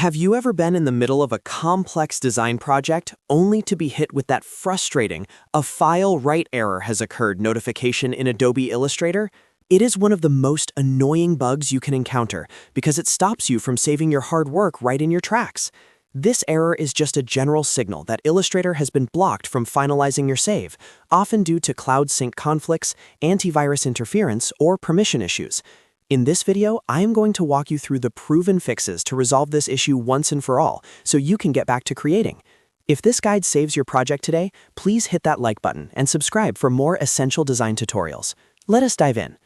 Have you ever been in the middle of a complex design project only to be hit with that frustrating "a file write error has occurred" notification in Adobe Illustrator? It is one of the most annoying bugs you can encounter because it stops you from saving your hard work right in your tracks. This error is just a general signal that Illustrator has been blocked from finalizing your save, often due to cloud sync conflicts, antivirus interference, or permission issues. In this video, I am going to walk you through the proven fixes to resolve this issue once and for all, so you can get back to creating. If this guide saves your project today, please hit that like button and subscribe for more essential design tutorials. Let us dive in.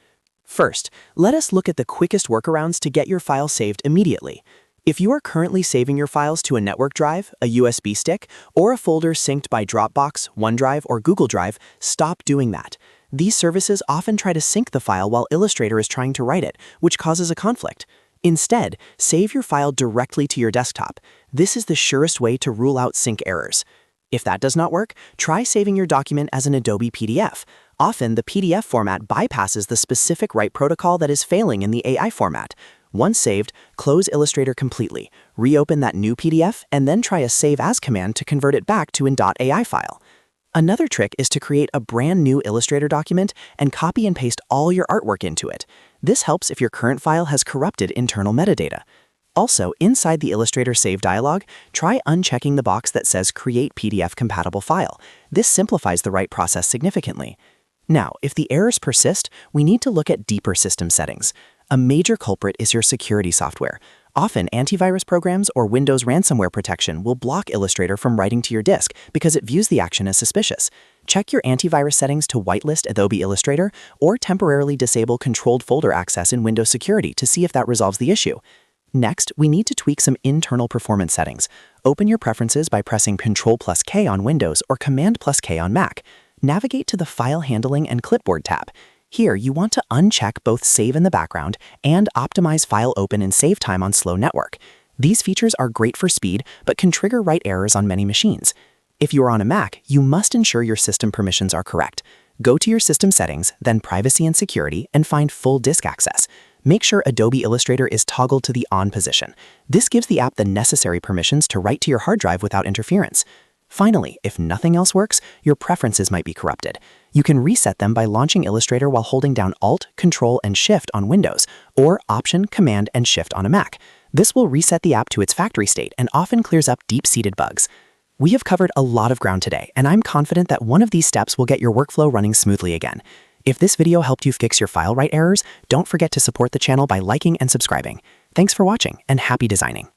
First, let us look at the quickest workarounds to get your file saved immediately. If you are currently saving your files to a network drive, a USB stick, or a folder synced by Dropbox, OneDrive, or Google Drive, stop doing that. These services often try to sync the file while Illustrator is trying to write it, which causes a conflict. Instead, save your file directly to your desktop. This is the surest way to rule out sync errors. If that does not work, try saving your document as an Adobe PDF. Often, the PDF format bypasses the specific write protocol that is failing in the AI format. Once saved, close Illustrator completely, reopen that new PDF, and then try a Save As command to convert it back to an .ai file. Another trick is to create a brand new Illustrator document and copy and paste all your artwork into it. This helps if your current file has corrupted internal metadata. Also, inside the Illustrator Save dialog, try unchecking the box that says Create PDF Compatible File. This simplifies the write process significantly. Now, if the errors persist, we need to look at deeper system settings. A major culprit is your security software. Often, antivirus programs or Windows ransomware protection will block Illustrator from writing to your disk because it views the action as suspicious. Check your antivirus settings to whitelist Adobe Illustrator or temporarily disable controlled folder access in Windows Security to see if that resolves the issue. Next, we need to tweak some internal performance settings. Open your preferences by pressing Ctrl+K on Windows or Command+K on Mac. Navigate to the File Handling and Clipboard tab. Here, you want to uncheck both Save in the background and Optimize File Open and Save Time on slow network. These features are great for speed, but can trigger write errors on many machines. If you are on a Mac, you must ensure your system permissions are correct. Go to your System Settings, then Privacy and Security, and find Full Disk Access. Make sure Adobe Illustrator is toggled to the On position. This gives the app the necessary permissions to write to your hard drive without interference. Finally, if nothing else works, your preferences might be corrupted. You can reset them by launching Illustrator while holding down Alt, Control, and Shift on Windows, or Option, Command, and Shift on a Mac. This will reset the app to its factory state and often clears up deep-seated bugs. We have covered a lot of ground today, and I'm confident that one of these steps will get your workflow running smoothly again. If this video helped you fix your file write errors, don't forget to support the channel by liking and subscribing. Thanks for watching, and happy designing!